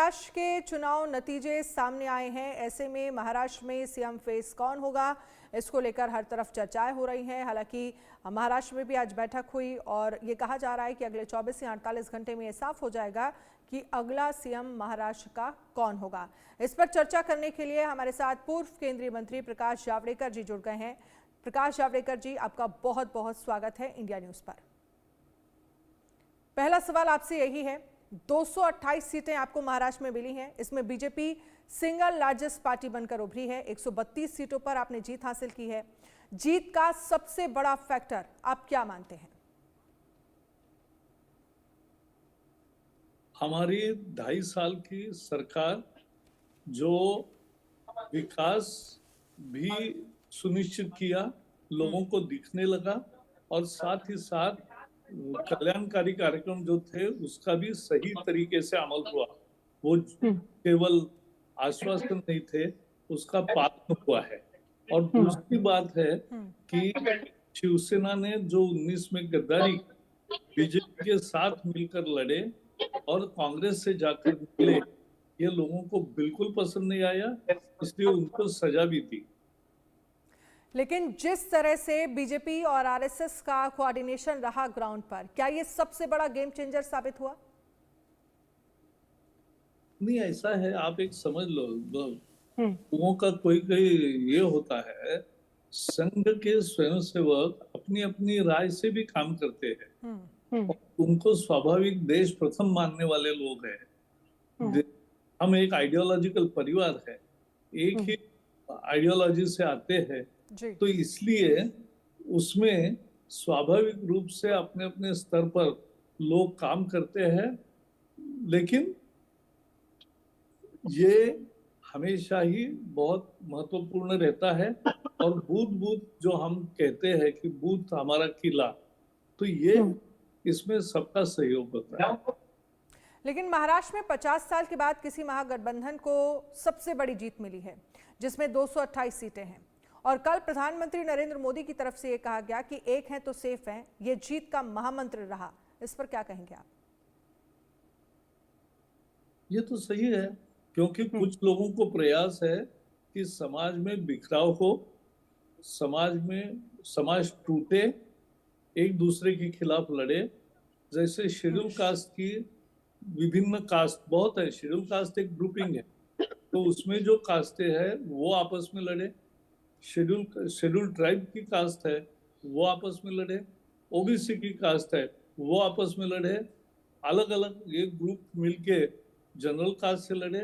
महाराष्ट्र के चुनाव नतीजे सामने आए हैं। ऐसे में महाराष्ट्र में सीएम फेस कौन होगा, इसको लेकर हर तरफ चर्चाएं हो रही हैं। हालांकि महाराष्ट्र में भी आज बैठक हुई और ये कहा जा रहा है कि अगले 24 से 48 घंटे में ये साफ हो जाएगा कि अगला सीएम महाराष्ट्र का कौन होगा। इस पर चर्चा करने के लिए हमारे साथ पूर्व केंद्रीय मंत्री प्रकाश जावड़ेकर जी जुड़ गए हैं। प्रकाश जावड़ेकर जी, आपका बहुत बहुत स्वागत है इंडिया न्यूज पर। पहला सवाल आपसे यही है, 228 सीटें आपको महाराष्ट्र में मिली हैं। इसमें बीजेपी सिंगल लार्जेस्ट पार्टी बनकर उभरी है। 132 सीटों पर आपने जीत हासिल की है। जीत का सबसे बड़ा फैक्टर आप क्या मानते हैं? हमारी 2.5 साल की सरकार जो विकास भी सुनिश्चित किया, लोगों को दिखने लगा और साथ ही साथ कल्याणकारी कार्यक्रम जो थे उसका भी सही तरीके से अमल हुआ। वो केवल आश्वासन नहीं थे, उसका पालन हुआ है। और दूसरी बात है कि शिवसेना ने जो 19 में गद्दारी बीजेपी के साथ मिलकर लड़े और कांग्रेस से जाकर मिले, ये लोगों को बिल्कुल पसंद नहीं आया, इसलिए उनको सजा भी दी। लेकिन जिस तरह से बीजेपी और आरएसएस का कोऑर्डिनेशन रहा ग्राउंड पर, क्या ये सबसे बड़ा गेम चेंजर साबित हुआ? नहीं, ऐसा है, आप एक समझ लो, लोगों का कोई कोई ये होता है, संघ के स्वयंसेवक अपनी अपनी राय से भी काम करते हैं और उनको स्वाभाविक देश प्रथम मानने वाले लोग हैं। हम एक आइडियोलॉजिकल परिवार है, एक ही आइडियोलॉजी से आते हैं, तो इसलिए उसमें स्वाभाविक रूप से अपने अपने स्तर पर लोग काम करते हैं। लेकिन ये हमेशा ही बहुत महत्वपूर्ण रहता है और बूथ बूथ जो हम कहते हैं कि बूथ हमारा किला, तो ये इसमें सबका सहयोग होता है। लेकिन महाराष्ट्र में 50 साल के बाद किसी महागठबंधन को सबसे बड़ी जीत मिली है, जिसमें 228 सीटें हैं। और कल प्रधानमंत्री नरेंद्र मोदी की तरफ से ये कहा गया कि एक है तो सेफ है। ये जीत का महामंत्र रहा। इस पर क्या कहेंगे आप? ये तो सही है, क्योंकि कुछ लोगों को प्रयास है कि समाज में बिखराव हो, समाज टूटे, एक दूसरे के खिलाफ लड़े। जैसे शेड्यूल कास्ट की विभिन्न कास्ट बहुत है, शेड्यूल कास्ट एक ग्रुपिंग है, तो उसमें जो कास्टें हैं वो आपस में लड़े। शेड्यूल ट्राइब की कास्ट है वो आपस में लड़े, ओबीसी की कास्ट है वो आपस में लड़े, अलग अलग एक ग्रुप मिलके जनरल कास्ट से लड़े।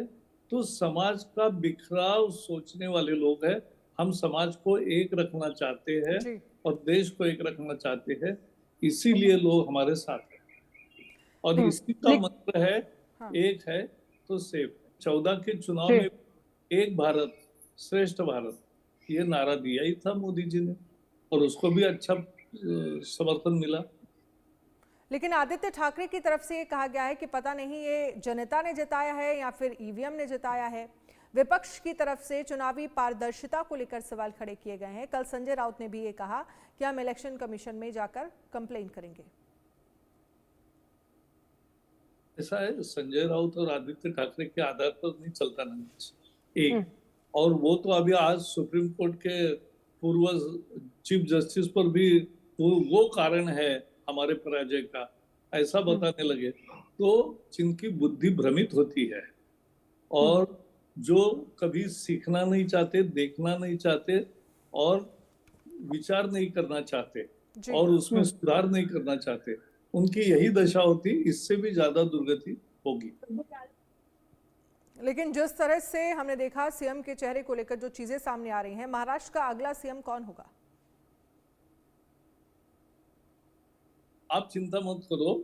तो समाज का बिखराव सोचने वाले लोग हैं। हम समाज को एक रखना चाहते हैं और देश को एक रखना चाहते हैं, इसीलिए लोग हमारे साथ हैं। और इसी का मंत्र है, एक है तो सेफ। 14 के चुनाव में एक भारत श्रेष्ठ भारत, ये नारा दिया ही था मोदी जी ने और उसको भी अच्छा समर्थन मिला। लेकिन आदित्य ठाकरे की तरफ से ये कहा गया है कि पता नहीं ये जनता ने जिताया है या फिर ईवीएम ने जिताया है। विपक्ष की तरफ से चुनावी पारदर्शिता को लेकर सवाल खड़े किए गए हैं। कल संजय राउत ने भी ये कहा कि हम इलेक्शन कमीशन में जाकर कंप्लेन करेंगे। ऐसा है, संजय राउत और आदित्य ठाकरे के आधार पर नहीं चलता ना एक। और वो तो अभी आज सुप्रीम कोर्ट के पूर्व चीफ जस्टिस पर भी वो कारण है हमारे पराजय का, ऐसा बताने लगे, तो जिनकी बुद्धि भ्रमित होती है और जो कभी सीखना नहीं चाहते, देखना नहीं चाहते और विचार नहीं करना चाहते और उसमें सुधार नहीं करना चाहते, उनकी यही दशा होती, इससे भी ज्यादा दुर्गति होगी। लेकिन जिस तरह से हमने देखा सीएम के चेहरे को लेकर जो चीजें सामने आ रही हैं, महाराष्ट्र का अगला सीएम कौन होगा? आप चिंता मत करो,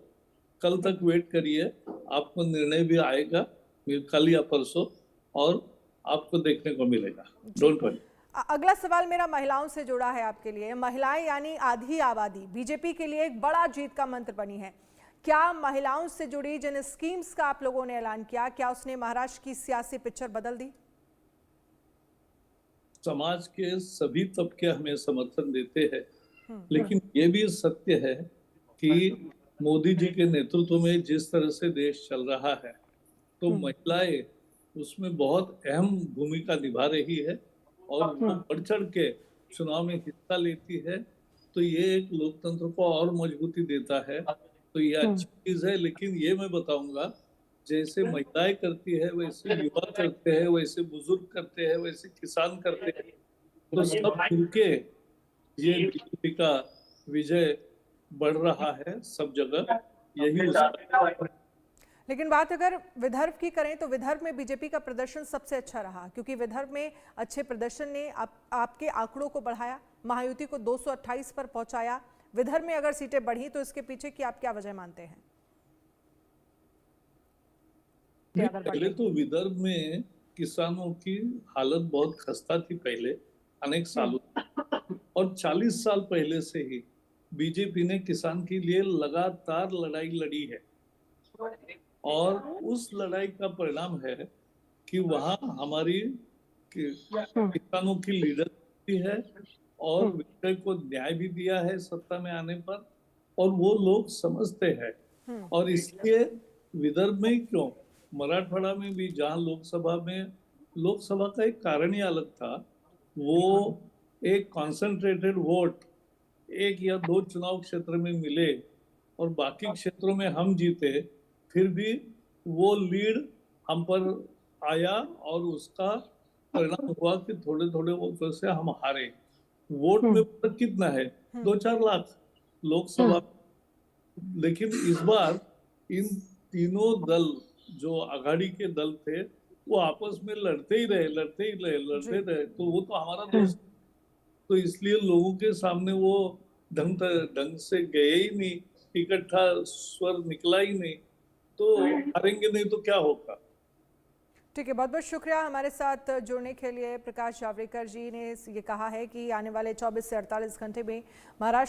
कल तक वेट करिए, आपको निर्णय भी आएगा कल या परसों और आपको देखने को मिलेगा। Don't worry. अगला सवाल मेरा महिलाओं से जुड़ा है आपके लिए। महिलाएं यानी आधी आबादी बीजेपी के लिए एक बड़ा जीत का मंत्र बनी है। क्या महिलाओं से जुड़ी जिन स्कीम्स का आप लोगों ने ऐलान किया, क्या उसने महाराष्ट्र की सियासी पिक्चर बदल दी? समाज के सभी तबके हमें समर्थन देते हैं, लेकिन ये भी सत्य है कि मोदी जी के नेतृत्व में जिस तरह से देश चल रहा है, तो महिलाएं उसमें बहुत अहम भूमिका निभा रही है और वो बढ़ चढ़ के चुनाव में हिस्सा लेती है। तो ये एक लोकतंत्र को और मजबूती देता है, तो ये अच्छी चीज है। लेकिन ये मैं बताऊंगा, जैसे महिलाएं करती है वैसे युवा करते हैं, वैसे बुजुर्ग करते हैं, वैसे किसान करते हैं, तो सब मिलके ये बीजेपी का विजय बढ़ रहा है सब जगह, यही उसका। लेकिन बात अगर विदर्भ की करें तो विदर्भ में बीजेपी का प्रदर्शन सबसे अच्छा रहा, क्योंकि विदर्भ में अच्छे प्रदर्शन ने आपके आंकड़ों को बढ़ाया, महायुति को 228 पर पहुंचाया। विदर्भ में अगर सीटें बढ़ी तो इसके पीछे की आप क्या वजह मानते हैं? पहले तो विदर्भ में किसानों की हालत बहुत खस्ता थी पहले अनेक सालों से, और 40 साल पहले से ही बीजेपी ने किसान के लिए लगातार लड़ाई लड़ी है, और उस लड़ाई का परिणाम है कि वहाँ हमारी किसानों की लीडरशिप भी है और विजय को न्याय भी दिया है सत्ता में आने पर, और वो लोग समझते हैं। और इसलिए विदर्भ में क्यों, मराठवाड़ा में भी, जहाँ लोकसभा का एक कारण ही अलग था, वो एक कॉन्सेंट्रेटेड वोट एक या दो चुनाव क्षेत्र में मिले और बाकी क्षेत्रों में हम जीते, फिर भी वो लीड हम पर आया और उसका परिणाम हुआ कि थोड़े थोड़े वोटों से हम हारे। वोट में फर्क कितना है, 2-4 लाख लोकसभा। लेकिन इस बार इन तीनों दल जो आघाड़ी के दल थे वो आपस में लड़ते ही रहे, तो वो तो हमारा दोस्त, तो इसलिए लोगों के सामने वो ढंग से गए ही नहीं, इकट्ठा स्वर निकला ही नहीं, तो हारेंगे नहीं तो क्या होगा। ठीक है, बहुत बहुत शुक्रिया हमारे साथ जुड़ने के लिए। प्रकाश जावड़ेकर जी ने ये कहा है कि आने वाले 24 से 48 घंटे में महाराष्ट्र